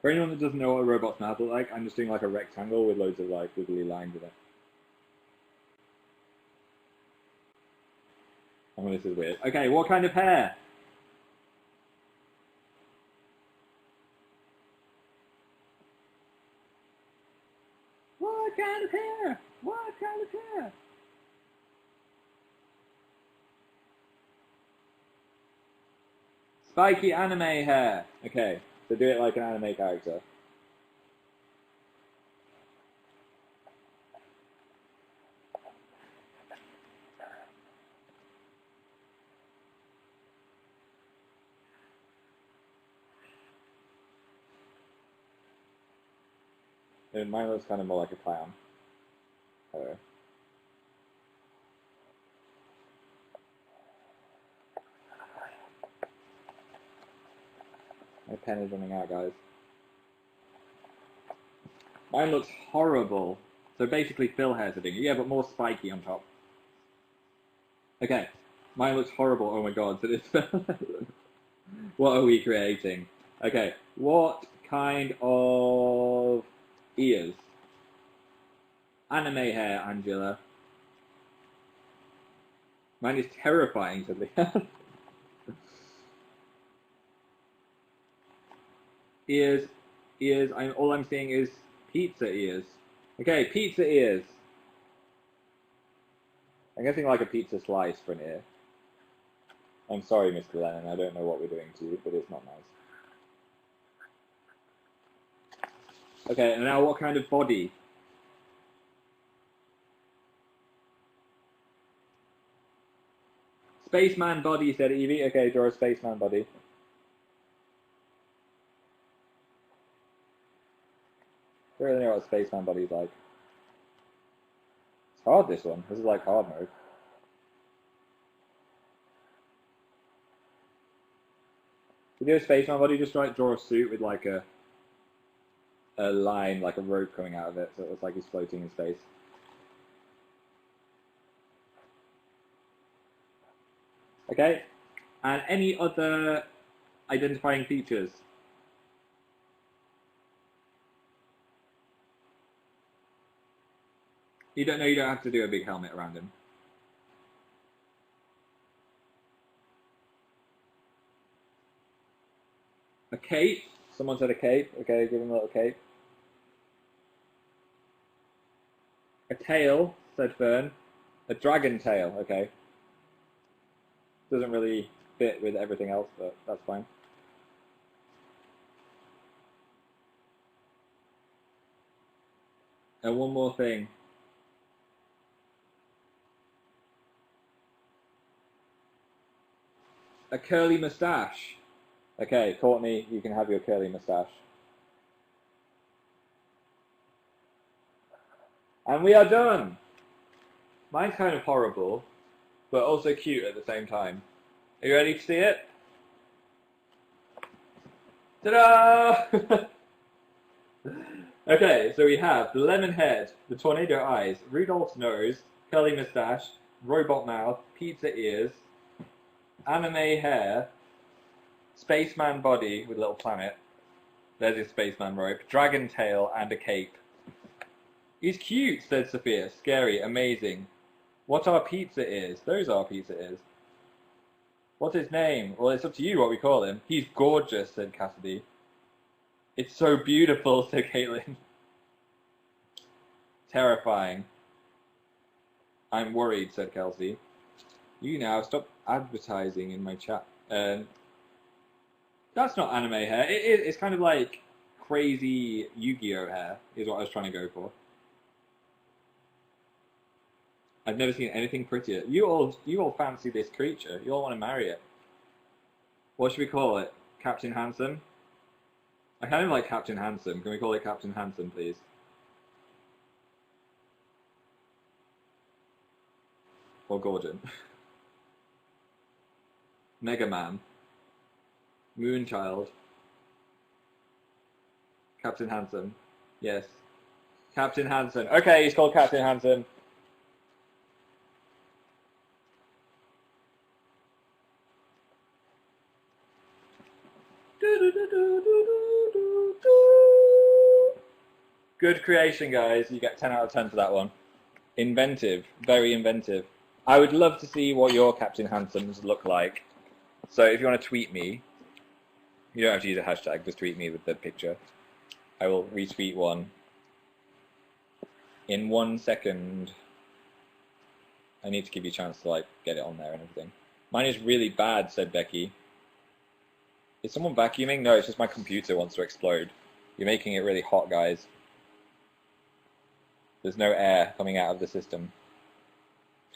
For anyone that doesn't know what a robot's mouth looks like, I'm just doing like a rectangle with loads of like wiggly lines in it. I mean, this is weird. Okay, what kind of hair? What kind of hair? What kind of hair? Spiky anime hair. Okay, so do it like an anime character. And mine looks kind of more like a clown. Hello. My pen is running out, guys. Mine looks horrible. So basically Phil hair's a thing. Yeah, but more spiky on top. Okay. Mine looks horrible. Oh my god. So this what are we creating? Okay. What kind of ears? Anime hair, Angela. Mine is terrifying, said Leanne. Ears. All I'm seeing is pizza ears. Okay, pizza ears. I'm guessing like a pizza slice for an ear. I'm sorry, Mr. Lennon, I don't know what we're doing to you, but it's not nice. Okay, and now what kind of body? Spaceman body, said Evie. Okay, draw a spaceman body. I don't really know what a spaceman body's like. It's hard, this one. This is like hard mode. To do a spaceman body, just like draw a suit with like a line, like a rope coming out of it, so it looks like he's floating in space. Okay, and any other identifying features? You don't have to do a big helmet around him. A cape? Someone said a cape. Okay, give him a little cape. A tail, said Fern. A dragon tail, okay. Doesn't really fit with everything else, but that's fine. And one more thing. A curly moustache. Okay, Courtney, you can have your curly moustache. And we are done! Mine's kind of horrible, but also cute at the same time. Are you ready to see it? Ta-da! Okay, so we have the lemon head, the tornado eyes, Rudolph's nose, curly moustache, robot mouth, pizza ears, anime hair, spaceman body with a little planet, there's his spaceman rope, dragon tail, and a cape. He's cute, said Sophia. Scary, amazing. What are pizza ears? Those are pizza ears. What's his name? Well, it's up to you what we call him. He's gorgeous, said Cassidy. It's so beautiful, said Caitlin. Terrifying. I'm worried, said Kelsey. YouNow, stop advertising in my chat. That's not anime hair. It's kind of like crazy Yu-Gi-Oh hair, is what I was trying to go for. I've never seen anything prettier. You all fancy this creature. You all want to marry it. What should we call it? Captain Handsome? I kind of like Captain Handsome. Can we call it Captain Handsome, please? Or Gordon. Mega Man. Moonchild. Captain Handsome. Yes. Captain Handsome. Okay, he's called Captain Handsome. Good creation, guys. You get 10 out of 10 for that one. Inventive. Very inventive. I would love to see what your Captain Handsomes look like. So if you want to tweet me, you don't have to use a hashtag, just tweet me with the picture. I will retweet one in 1 second. I need to give you a chance to like get it on there and everything. Mine is really bad, said Becky. Is someone vacuuming? No, it's just my computer wants to explode. You're making it really hot, guys. There's no air coming out of the system.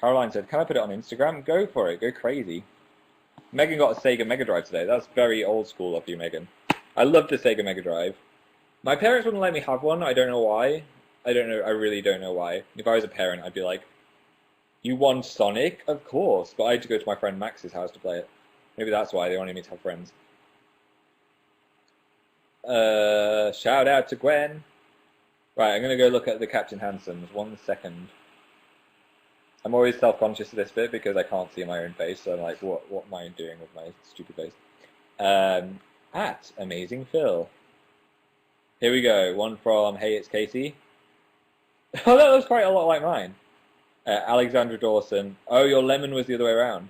Caroline said, can I put it on Instagram? Go for it. Go crazy. Megan got a Sega Mega Drive today. That's very old school of you, Megan. I love the Sega Mega Drive. My parents wouldn't let me have one. I don't know why. I don't know. I really don't know why. If I was a parent, I'd be like, "You want Sonic? Of course." But I had to go to my friend Max's house to play it. Maybe that's why they wanted me to have friends. Shout out to Gwen. Right, I'm gonna go look at the Captain Hansen's. 1 second. I'm always self-conscious of this bit because I can't see my own face. So I'm like, what am I doing with my stupid face? At AmazingPhil. Here we go. One from Hey, it's Casey. Oh, that was quite a lot like mine. Alexandra Dawson. Oh, your lemon was the other way around.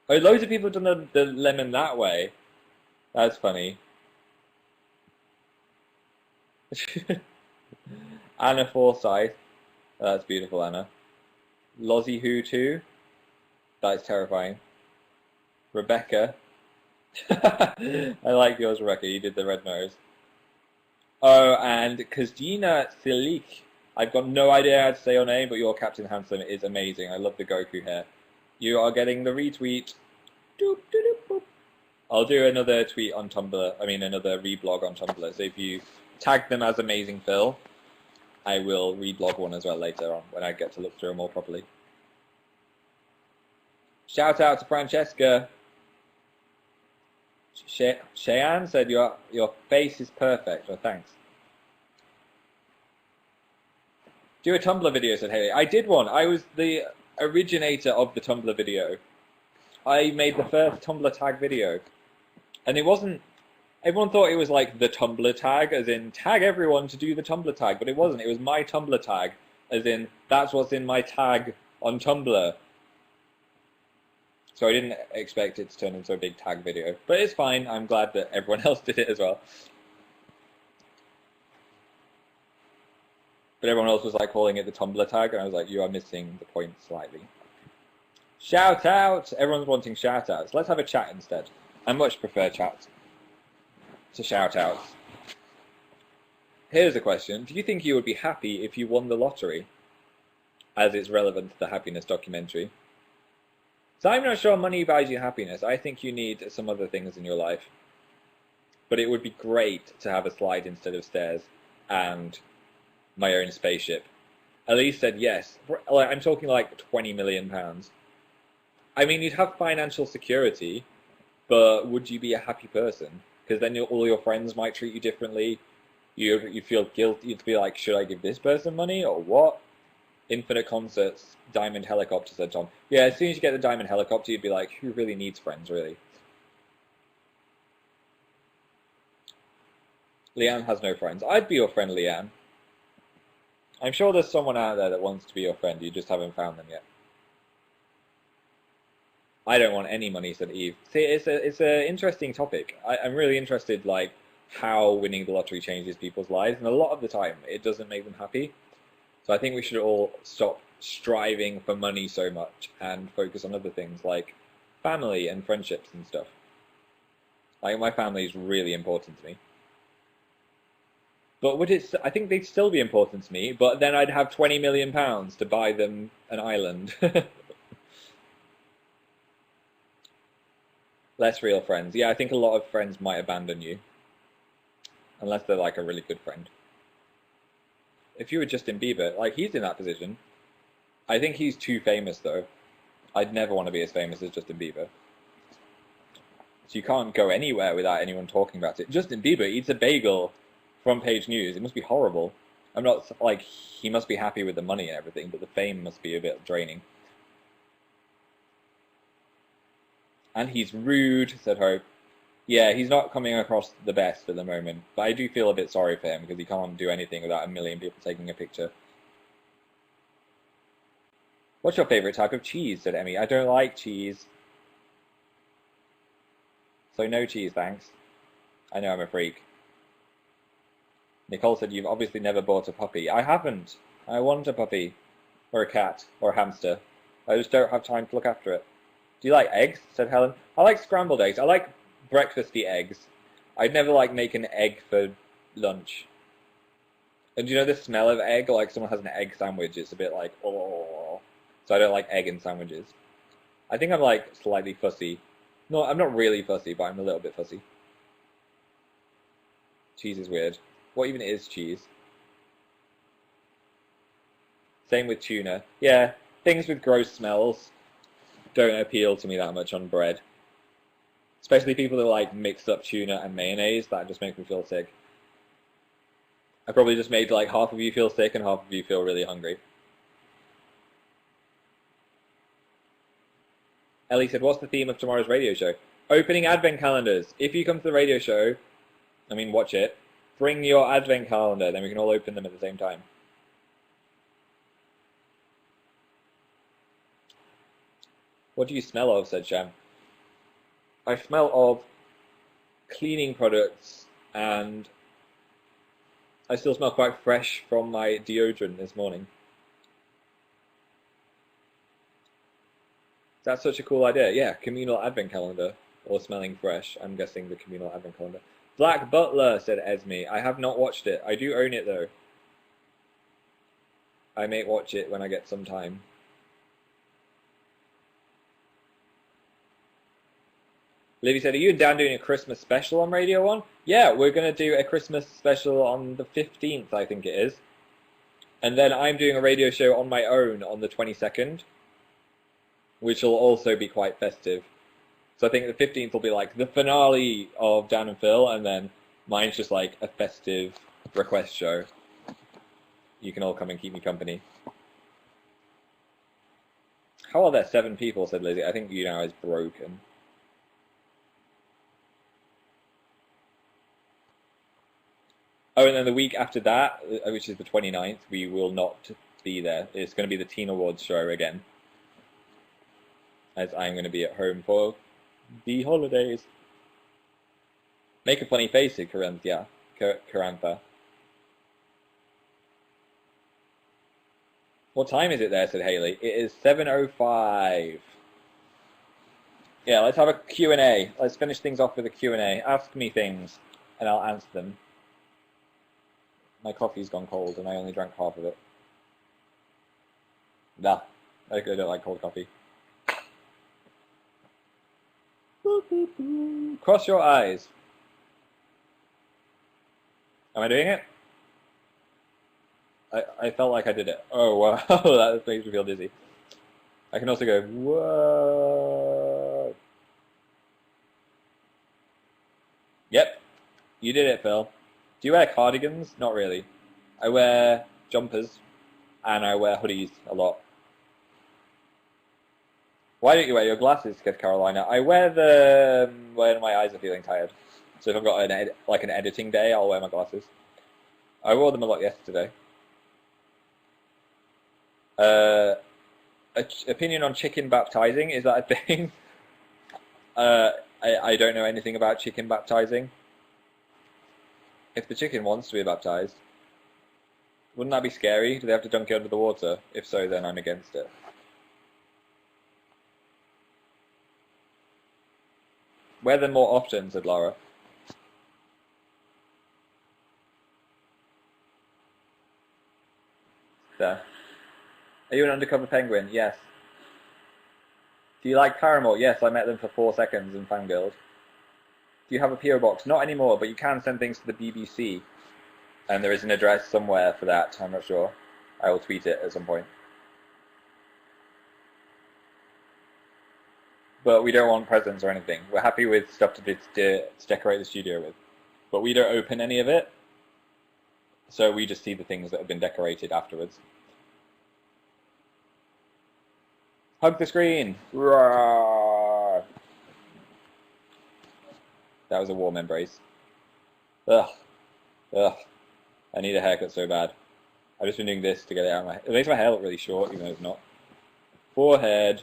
Oh, loads of people have done the lemon that way. That's funny. Anna Forsyth. That's beautiful, Anna. Lozzie Who too. That is terrifying. Rebecca. I like yours, Rebecca. You did the red nose. Oh, and Kazina Silik. I've got no idea how to say your name, but your Captain Handsome is amazing. I love the Goku hair. You are getting the retweet. Doop, doop, doop, boop. I'll do another tweet on Tumblr. I mean, another reblog on Tumblr. So if you tag them as AmazingPhil, I will reblog one as well later on when I get to look through them more properly. Shout out to Francesca. Cheyenne said your face is perfect. Oh, thanks. Do a Tumblr video, said Haley. I did one. I was the originator of the Tumblr video. I made the first Tumblr tag video. And it wasn't... Everyone thought it was like the Tumblr tag, as in tag everyone to do the Tumblr tag. But it wasn't. It was my Tumblr tag, as in that's what's in my tag on Tumblr. So I didn't expect it to turn into a big tag video. But it's fine. I'm glad that everyone else did it as well. But everyone else was like calling it the Tumblr tag, and I was like, you are missing the point slightly. Shout out! Everyone's wanting shout outs. Let's have a chat instead. I much prefer chat to shout outs. Here's a question. Do you think you would be happy if you won the lottery? As it's relevant to the happiness documentary. So I'm not sure money buys you happiness. I think you need some other things in your life. But it would be great to have a slide instead of stairs and my own spaceship. Elise said yes. I'm talking like £20 million. I mean, you'd have financial security, but would you be a happy person? Because then all your friends might treat you differently. You feel guilty. You'd be like, should I give this person money or what? Infinite concerts, diamond helicopter, said Tom. Yeah, as soon as you get the diamond helicopter, you'd be like, who really needs friends, really? Leanne has no friends. I'd be your friend, Leanne. I'm sure there's someone out there that wants to be your friend. You just haven't found them yet. I don't want any money, said Eve. See, it's an interesting topic. I'm really interested, like, how winning the lottery changes people's lives, and a lot of the time, it doesn't make them happy. So I think we should all stop striving for money so much and focus on other things like family and friendships and stuff. Like, my family is really important to me. But would it? I think they'd still be important to me, but then I'd have £20 million to buy them an island. Less real friends. Yeah, I think a lot of friends might abandon you. Unless they're like a really good friend. If you were Justin Bieber, like, he's in that position. I think he's too famous, though. I'd never want to be as famous as Justin Bieber. So you can't go anywhere without anyone talking about it. Justin Bieber eats a bagel. Front page news. It must be horrible. I'm not, like, he must be happy with the money and everything, but the fame must be a bit draining. And he's rude, said Hope. Yeah, he's not coming across the best at the moment, but I do feel a bit sorry for him because he can't do anything without a million people taking a picture. What's your favourite type of cheese, said Emmy. I don't like cheese. So no cheese, thanks. I know I'm a freak. Nicole said, you've obviously never bought a puppy. I haven't. I want a puppy. Or a cat. Or a hamster. I just don't have time to look after it. Do you like eggs? Said Helen. I like scrambled eggs. I like breakfasty eggs. I'd never like make an egg for lunch. And do you know the smell of egg? Like someone has an egg sandwich, it's a bit like, oh. So I don't like egg in sandwiches. I think I'm like slightly fussy. No, I'm not really fussy, but I'm a little bit fussy. Cheese is weird. What even is cheese? Same with tuna. Yeah, things with gross smells don't appeal to me that much on bread. Especially people that like mix up tuna and mayonnaise. That just makes me feel sick. I probably just made like half of you feel sick and half of you feel really hungry. Ellie said, what's the theme of tomorrow's radio show? Opening advent calendars. If you come to the radio show, I mean watch it, bring your advent calendar, then we can all open them at the same time. What do you smell of? Said Sham. I smell of cleaning products, and I still smell quite fresh from my deodorant this morning. That's such a cool idea. Yeah, communal advent calendar, or smelling fresh. I'm guessing the communal advent calendar. Black Butler, said Esme. I have not watched it. I do own it, though. I may watch it when I get some time. Livy said, are you and Dan doing a Christmas special on Radio 1? Yeah, we're going to do a Christmas special on the 15th, I think it is. And then I'm doing a radio show on my own on the 22nd, which will also be quite festive. So I think the 15th will be like the finale of Dan and Phil, and then mine's just like a festive request show. You can all come and keep me company. How are there 7 people, said Lizzie. I think YouNow is broken. Oh, and then the week after that, which is the 29th, we will not be there. It's going to be the Teen Awards show again, as I'm going to be at home for the holidays. Make a funny face, said Carantha. What time is it there, said Haley. It is 7:05. Yeah, let's have a Q&A. Let's finish things off with a Q&A. Ask me things, and I'll answer them. My coffee's gone cold, and I only drank half of it. Nah, I don't like cold coffee. Cross your eyes. Am I doing it? I felt like I did it. Oh, wow, that makes me feel dizzy. I can also go, whoa. Yep, you did it, Phil. Do you wear cardigans? Not really. I wear jumpers, and I wear hoodies a lot. Why don't you wear your glasses, said Carolina? I wear them when my eyes are feeling tired. So if I've got an editing day, I'll wear my glasses. I wore them a lot yesterday. Opinion on chicken baptizing, is that a thing? I don't know anything about chicken baptizing. If the chicken wants to be baptized, wouldn't that be scary? Do they have to dunk it under the water? If so, then I'm against it. Wear them more often, said Lara. There. Are you an undercover penguin? Yes. Do you like Paramore? Yes, I met them for 4 seconds in Fangirls. Do you have a PO box? Not anymore, but you can send things to the BBC. And there is an address somewhere for that, I'm not sure. I will tweet it at some point. But we don't want presents or anything. We're happy with stuff to decorate the studio with. But we don't open any of it. So we just see the things that have been decorated afterwards. Hug the screen! Roar! That was a warm embrace. Ugh. Ugh. I need a haircut so bad. I've just been doing this to get it out of my hair. It makes my hair look really short, even though it's not. Forehead.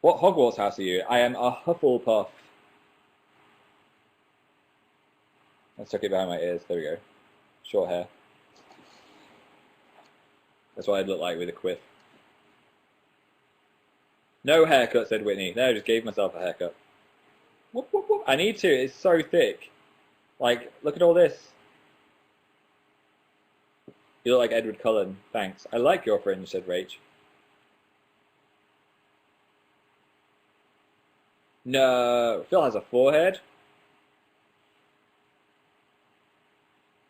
What Hogwarts house are you? I am a Hufflepuff. Let's tuck it behind my ears. There we go. Short hair. That's what I'd look like with a quiff. No haircut, said Whitney. No, I just gave myself a haircut. Whoop, whoop, whoop. I need to. It's so thick. Like, look at all this. You look like Edward Cullen. Thanks. I like your fringe, said Rach. No, Phil has a forehead.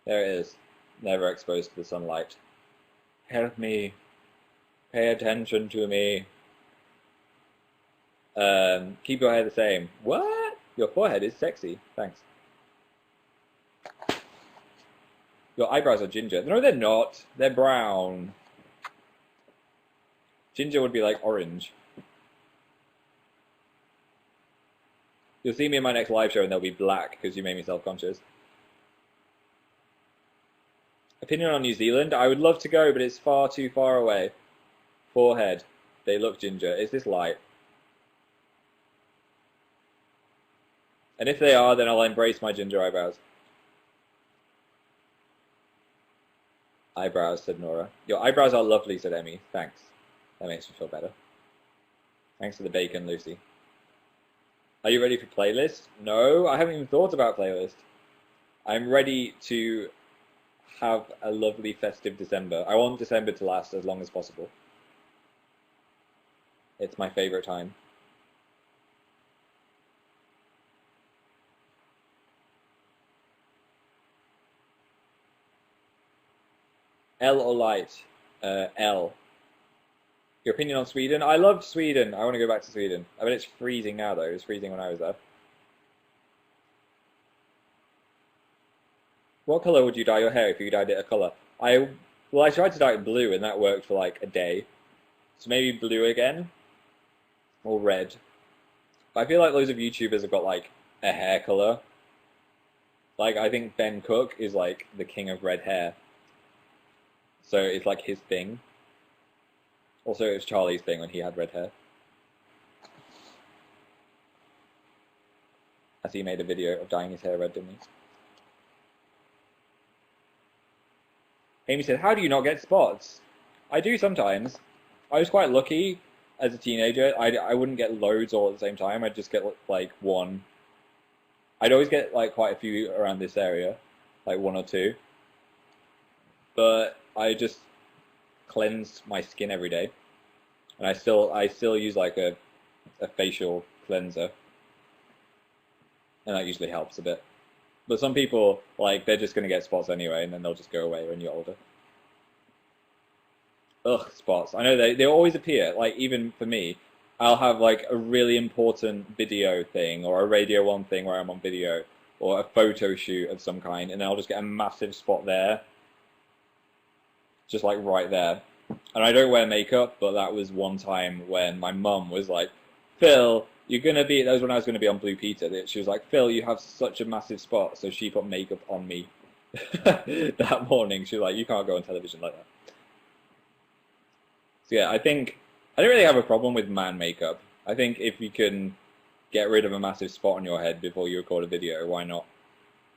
There it is. Never exposed to the sunlight. Help me. Pay attention to me. Keep your hair the same. What? Your forehead is sexy. Thanks. Your eyebrows are ginger. No, they're not. They're brown. Ginger would be like orange. You'll see me in my next live show and they'll be black because you made me self-conscious. Opinion on New Zealand? I would love to go, but it's far too far away. Forehead. They look ginger. Is this light? And if they are, then I'll embrace my ginger eyebrows. Eyebrows, said Nora. Your eyebrows are lovely, said Emmy. Thanks. That makes me feel better. Thanks for the bacon, Lucy. Are you ready for playlist? No, I haven't even thought about playlist. I'm ready to have a lovely festive December. I want December to last as long as possible. It's my favorite time. L or light? L. Your opinion on Sweden? I loved Sweden. I want to go back to Sweden. I mean, it's freezing now, though. It was freezing when I was there. What colour would you dye your hair if you dyed it a colour? I tried to dye it blue, and that worked for like a day. So maybe blue again, or red. But I feel like loads of YouTubers have got like a hair colour. Like I think Ben Cook is like the king of red hair. So it's like his thing. Also, it was Charlie's thing when he had red hair. As he made a video of dyeing his hair red, didn't he? Amy said, how do you not get spots? I do sometimes. I was quite lucky as a teenager. I wouldn't get loads all at the same time. I'd just get like one. I'd always get like quite a few around this area, like one or two. But I just cleanse my skin every day, and I still use like a facial cleanser, and that usually helps a bit. But some people, like, they're just gonna get spots anyway, and then they'll just go away when you're older. Ugh, spots. I know they always appear. Like even for me, I'll have like a really important video thing or a Radio 1 thing where I'm on video or a photo shoot of some kind, and I'll just get a massive spot there. Just like right there. And I don't wear makeup, but that was one time when my mum was like, Phil, you're going to be, that was when I was going to be on Blue Peter. She was like, Phil, you have such a massive spot. So she put makeup on me that morning. She was like, you can't go on television like that. So yeah, I think, I don't really have a problem with man makeup. I think if you can get rid of a massive spot on your head before you record a video, why not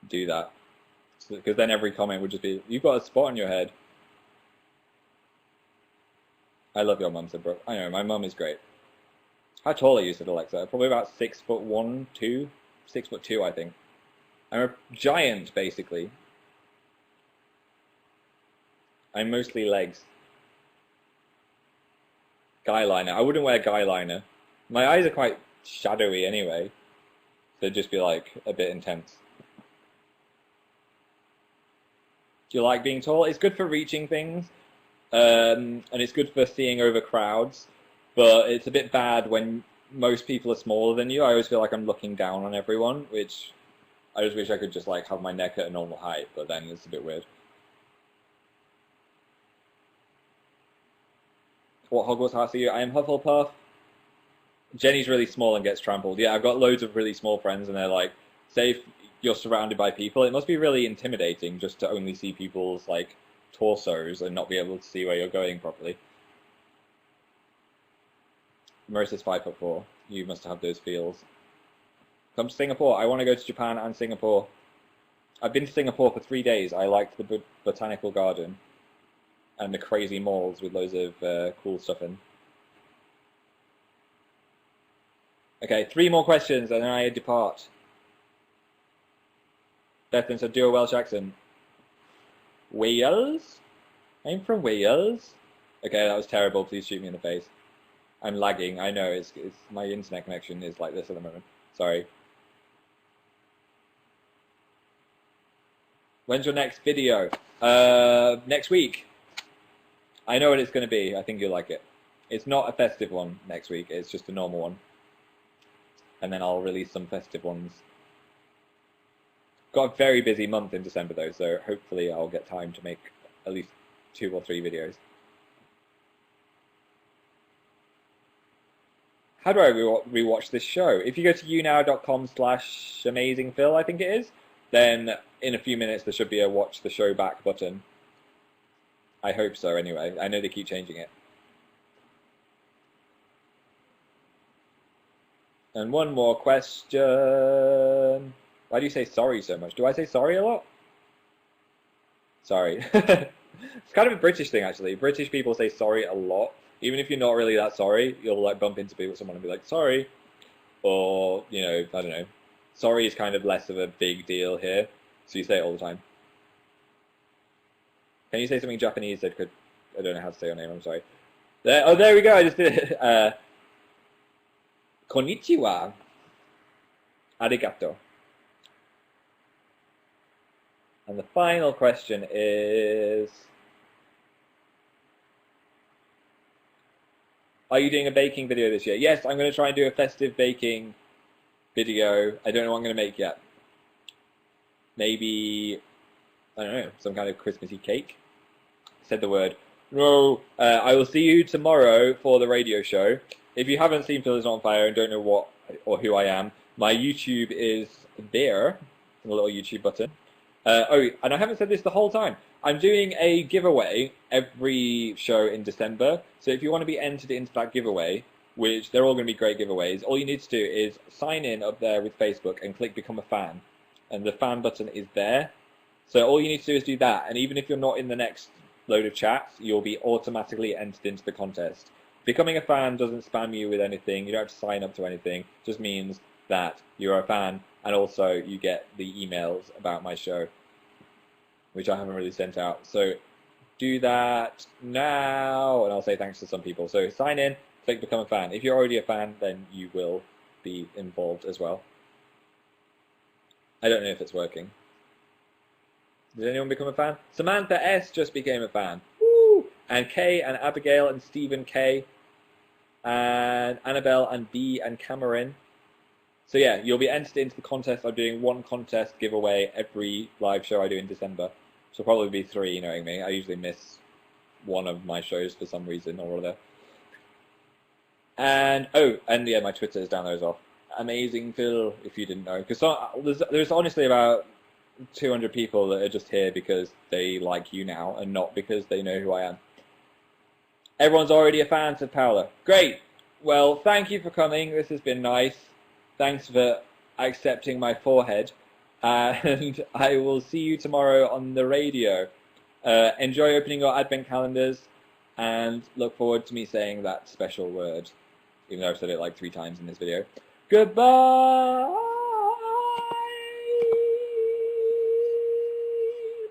do that? Because then every comment would just be, you've got a spot on your head. I love your mum, said Brooke. I know, my mum is great. How tall are you, said Alexa? Probably about 6'1", 2? 6'2", I think. I'm a giant, basically. I'm mostly legs. Guy liner. I wouldn't wear guy liner. My eyes are quite shadowy anyway. So it'd just be like a bit intense. Do you like being tall? It's good for reaching things. And it's good for seeing over crowds. But it's a bit bad when most people are smaller than you. I always feel like I'm looking down on everyone, which I just wish I could just like have my neck at a normal height, but then it's a bit weird. What Hogwarts house are you? I am Hufflepuff. Jenny's really small and gets trampled. Yeah, I've got loads of really small friends, and they're like, say if you're surrounded by people, it must be really intimidating just to only see people's like torsos and not be able to see where you're going properly. Marissa's 5'4". You must have those feels. Come to Singapore. I want to go to Japan and Singapore. I've been to Singapore for 3 days. I liked the botanical garden and the crazy malls with loads of cool stuff in. Okay, 3 more questions and then I depart. Bethan said, do a Welsh accent. Wales? I'm from Wales. Okay, that was terrible. Please shoot me in the face. I'm lagging. I know it's my internet connection is like this at the moment. Sorry. When's your next video? Next week. I know what it's going to be. I think you'll like it. It's not a festive one next week. It's just a normal one. And then I'll release some festive ones. Got a very busy month in December though, so hopefully I'll get time to make at least 2 or 3 videos. How do I rewatch this show? If you go to younow.com/AmazingPhil, I think it is, then in a few minutes there should be a watch the show back button. I hope so anyway. I know they keep changing it. And one more question. Why do you say sorry so much? Do I say sorry a lot? Sorry. It's kind of a British thing actually. British people say sorry a lot. Even if you're not really that sorry, you'll like bump into someone and be like, sorry. Or, you know, I don't know. Sorry is kind of less of a big deal here. So you say it all the time. Can you say something Japanese that could... I don't know how to say your name, I'm sorry. There we go, I just did it. Konnichiwa. Arigato. And the final question is... Are you doing a baking video this year? Yes, I'm going to try and do a festive baking video. I don't know what I'm going to make yet. Maybe, I don't know, some kind of Christmassy cake. I said the word. No, I will see you tomorrow for the radio show. If you haven't seen Phil is Not on Fire and don't know what or who I am, my YouTube is there, the little YouTube button. Oh, and I haven't said this the whole time. I'm doing a giveaway every show in December. So if you want to be entered into that giveaway, which they're all going to be great giveaways, all you need to do is sign in up there with Facebook and click Become a Fan. And the fan button is there. So all you need to do is do that. And even if you're not in the next load of chats, you'll be automatically entered into the contest. Becoming a fan doesn't spam you with anything. You don't have to sign up to anything. It just means that you're a fan. And also you get the emails about my show, which I haven't really sent out. So do that now, and I'll say thanks to some people. So sign in, click Become a Fan. If you're already a fan, then you will be involved as well. I don't know if it's working. Did anyone become a fan? Samantha S. just became a fan. Woo! And Kay and Abigail and Stephen K. And Annabelle and B and Cameron. So yeah, you'll be entered into the contest. I'm doing one contest giveaway every live show I do in December. So probably be 3, knowing me. I usually miss one of my shows for some reason or other. And, oh, and yeah, my Twitter is down there as well. AmazingPhil, if you didn't know. Because there's honestly about 200 people that are just here because they like YouNow and not because they know who I am. Everyone's already a fan, said Paola. Great. Well, thank you for coming. This has been nice. Thanks for accepting my forehead. And I will see you tomorrow on the radio. Enjoy opening your advent calendars and look forward to me saying that special word, even though I've said it like 3 times in this video. Goodbye!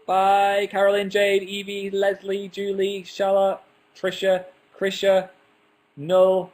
Bye, Carolyn, Jade, Evie, Leslie, Julie, Charlotte, Trisha, Krisha, Null,